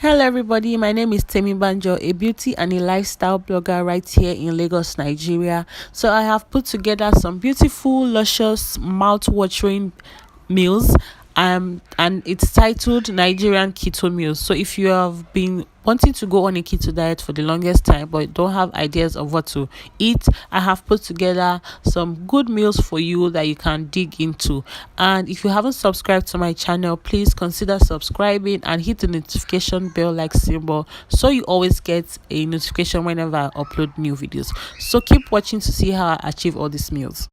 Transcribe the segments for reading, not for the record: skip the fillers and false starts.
Hello everybody, my name is Temmybanjo, a beauty and a lifestyle blogger right here in Lagos, Nigeria. So I have put together some beautiful, luscious, mouth-watering meals and it's titled Nigerian Keto Meals. So if you have been wanting to go on a keto diet for the longest time but don't have ideas of what to eat, I have put together some good meals for you that you can dig into. And if you haven't subscribed to my channel, please consider subscribing and hit the notification bell like symbol so you always get a notification whenever I upload new videos. So keep watching to see how I achieve all these meals.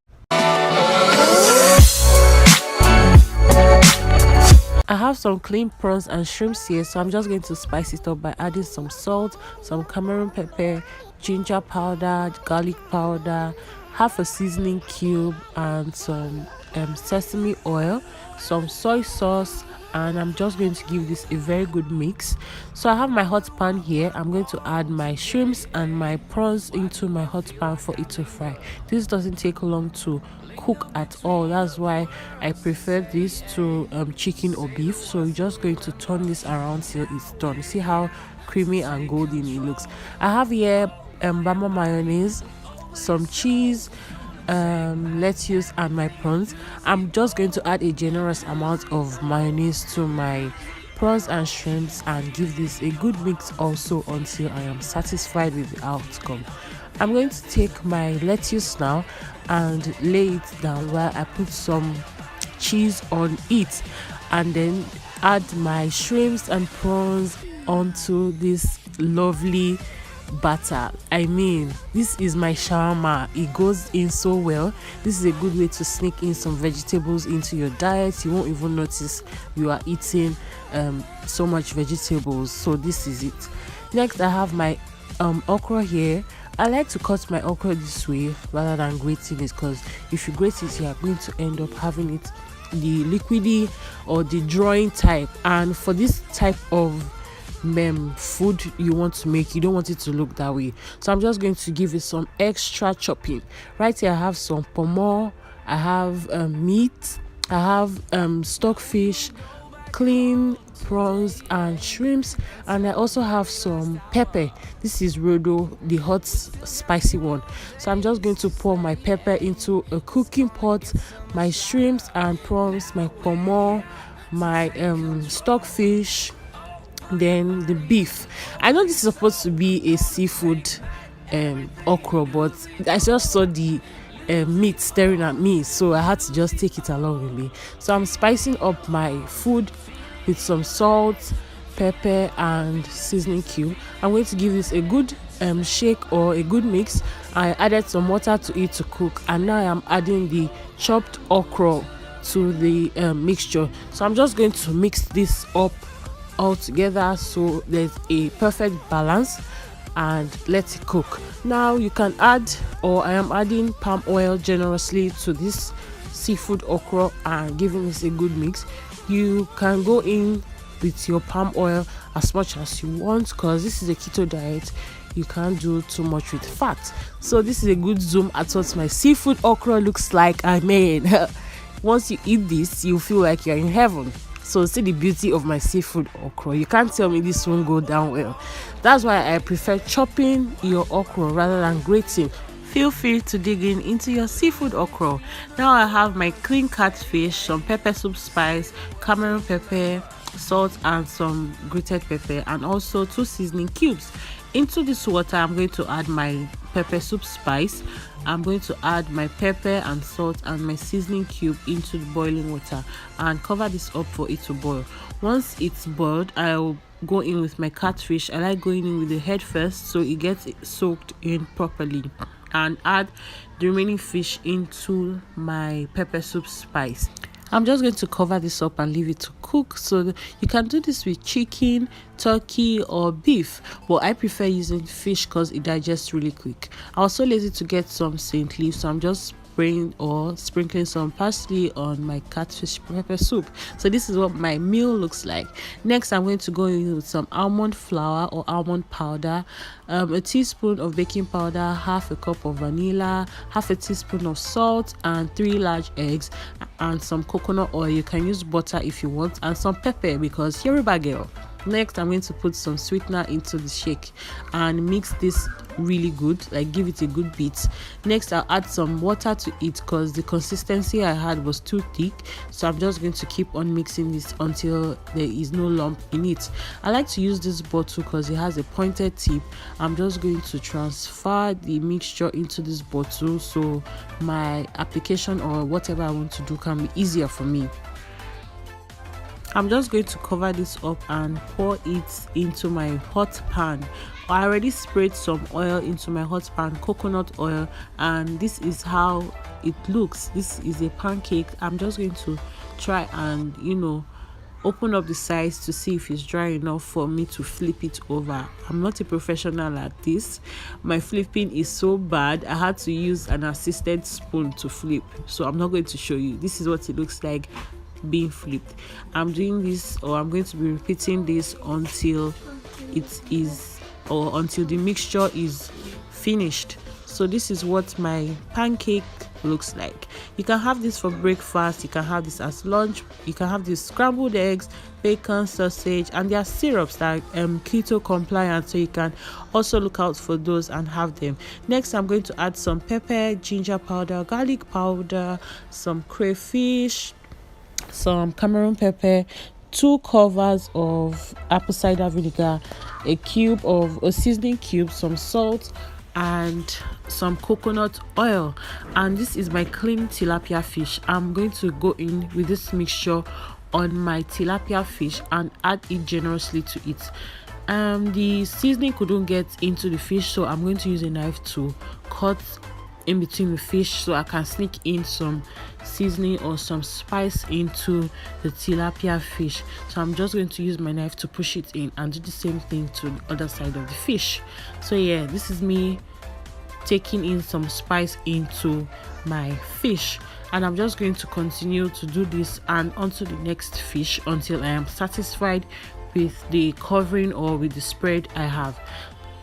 I have some clean prawns and shrimps here, so I'm just going to spice it up by adding some salt, some Cameroon pepper, ginger powder, garlic powder, half a seasoning cube, and some sesame oil, some soy sauce, and I'm just going to give this a very good mix. So I have my hot pan here. I'm going to add my shrimps and my prawns into my hot pan for it to fry. This doesn't take long to cook at all. That's why I prefer this to chicken or beef. So we're just going to turn this around till it's done. See how creamy and golden it looks. I have here bama mayonnaise, some cheese, lettuce, and my prawns. I'm just going to add a generous amount of mayonnaise to my prawns and shrimps and give this a good mix also until I am satisfied with the outcome. I'm going to take my lettuce now and lay it down while I put some cheese on it, and then add my shrimps and prawns onto this lovely batter. I mean, this is my shawarma. It goes in so well. This is a good way to sneak in some vegetables into your diet. You won't even notice you are eating so much vegetables. So this is it. Next, I have my okra here. I like to cut my okra this way rather than grating it, because if you grate it, you are going to end up having it the liquidy or the drawing type. And for this type of food you want to make, you don't want it to look that way. So I'm just going to give it some extra chopping. Right here I have some pomo, I have meat, I have stockfish, clean prawns and shrimps, and I also have some pepper. This is rodo, the hot spicy one. So I'm just going to pour my pepper into a cooking pot, my shrimps and prawns, my pomo, my stockfish, then the beef. I know this is supposed to be a seafood okra, but I just saw the meat staring at me, so I had to just take it along with me. So I'm spicing up my food with some salt, pepper, and seasoning cube. I'm going to give this a good shake or a good mix. I added some water to it to cook, and now I am adding the chopped okra to the mixture. So I'm just going to mix this up all together so there's a perfect balance, and let it cook. Now you can add, or I am adding palm oil generously to this seafood okra and giving this a good mix. You can go in with your palm oil as much as you want, because this is a keto diet. You can't do too much with fat. So this is a good zoom at what my seafood okra looks like. I mean, once you eat this, you feel like you're in heaven. So see the beauty of my seafood okra. You can't tell me this won't go down well. That's why I prefer chopping your okra rather than grating. Feel free to dig into your seafood okra. Now I have my clean catfish, some pepper soup spice, Cameroon pepper, salt, and some grated pepper, and also 2 seasoning cubes. Into this water, I'm going to add my pepper soup spice. I'm going to add my pepper and salt and my seasoning cube into the boiling water and cover this up for it to boil. Once it's boiled, I'll go in with my catfish. I like going in with the head first so it gets soaked in properly, and add the remaining fish into my pepper soup spice. I'm just going to cover this up and leave it to cook. So you can do this with chicken, turkey, or beef, but I prefer using fish because it digests really quick. I was so lazy to get some saint leaf, so I'm just spraying or sprinkling some parsley on my catfish pepper soup. So this is what my meal looks like. Next, I'm going to go in with some almond flour or almond powder, a teaspoon of baking powder, half a cup of vanilla, half a teaspoon of salt, and 3 large eggs, and some coconut oil. You can use butter if you want, and some pepper because you're a bad girl. Next, I'm going to put some sweetener into the shake and mix this really good, like give it a good beat. Next, I'll add some water to it because the consistency I had was too thick, so I'm just going to keep on mixing this until there is no lump in it. I like to use this bottle because it has a pointed tip. I'm just going to transfer the mixture into this bottle so my application or whatever I want to do can be easier for me. I'm just going to cover this up and pour it into my hot pan. I already sprayed some oil into my hot pan, coconut oil, and this is how it looks. This is a pancake. I'm just going to try and open up the sides to see if it's dry enough for me to flip it over. I'm not a professional at this. My flipping is so bad. I had to use an assisted spoon to flip, so I'm not going to show you. This is what it looks like being flipped. I'm doing this, or I'm going to be repeating this until until the mixture is finished. So this is what my pancake looks like. You can have this for breakfast, you can have this as lunch, you can have this scrambled eggs, bacon, sausage, and there are syrups that are keto compliant, so you can also look out for those and have them. Next, I'm going to add some pepper, ginger powder, garlic powder, some crayfish, some Cameroon pepper, 2 covers of apple cider vinegar, a cube of a seasoning cube, some salt, and some coconut oil. And this is my clean tilapia fish. I'm going to go in with this mixture on my tilapia fish and add it generously to it. The seasoning couldn't get into the fish, so I'm going to use a knife to cut in between the fish so I can sneak in some seasoning or some spice into the tilapia fish. So I'm just going to use my knife to push it in and do the same thing to the other side of the fish. So yeah, this is me taking in some spice into my fish, and I'm just going to continue to do this and onto the next fish until I am satisfied with the covering or with the spread I have.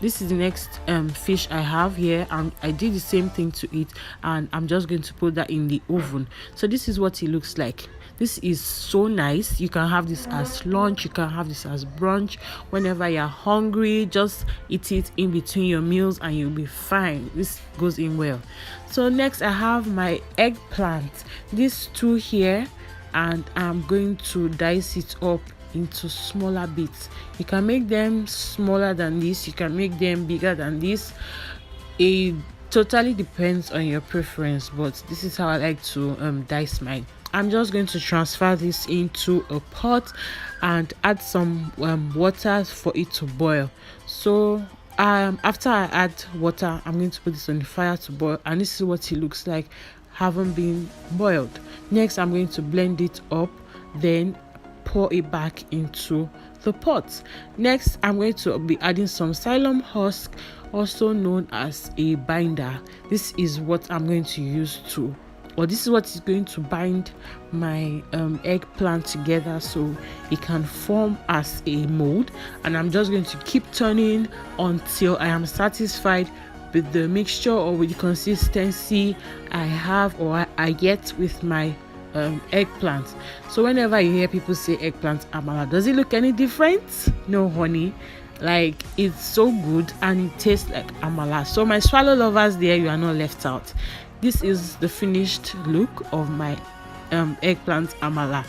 This is the next fish I have here, and I did the same thing to it, and I'm just going to put that in the oven. So this is what it looks like. This is so nice. You can have this as lunch, you can have this as brunch. Whenever you're hungry, just eat it in between your meals and you'll be fine. This goes in well. So next, I have my eggplant. These two here, and I'm going to dice it up into smaller bits. You can make them smaller than this, you can make them bigger than this. It totally depends on your preference, but this is how I like to dice mine. I'm just going to transfer this into a pot and add some water for it to boil. So after I add water, I'm going to put this on the fire to boil, and this is what it looks like having been boiled. Next, I'm going to blend it up, then pour it back into the pot. Next, I'm going to be adding some psyllium husk, also known as a binder. This is what I'm going to use this is what is going to bind my eggplant together so it can form as a mold, and I'm just going to keep turning until I am satisfied with the mixture or with the consistency I have or I get with my eggplant. So whenever you hear people say eggplant amala, does it look any different? No, honey. Like, it's so good and it tastes like amala. So my swallow lovers there, you are not left out. This is the finished look of my eggplant amala.